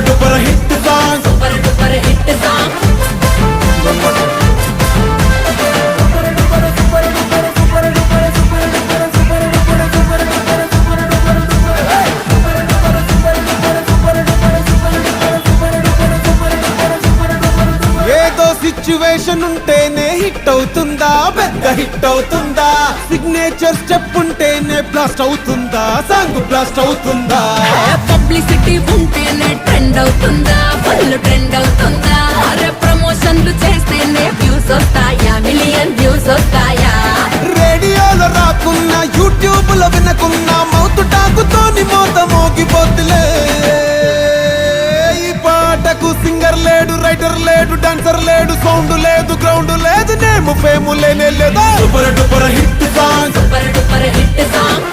duper hit song super duper hit song ఏదో situation ఉంటేనే hit అవుతుందా పెద్ద హిట్ అవుతుందా సిగ్నేచర్ స్టెప్ ఉంటేనే బ్లాస్ట్ అవుతుందా సాంగ్ బ్లాస్ట్ అవుతుందా పబ్లిసిటీ ఉంటేనే ట్రెండ్ అవుతుందా ఫుల్ ట్రెండ్ అవుతుందా అరే ప్రమోషన్లు చేస్తేనే వ్యూస్ వస్తాయా మిలియన్ వ్యూస్ వస్తాయా రేడియోలో రాకున్నా యూట్యూబ్ లో వినకున్నా మౌత్ టాకుతోని మోత మోగిపోతులే ఈ పాటకు సింగర్ లేడు రైటర్ లేడు డాన్సర్ లేడు సౌండ్ లేదు గ్రౌండ్ లేదు నేమ్ ఫేమ్ లేనే లేదా super duper hit song super duper hit song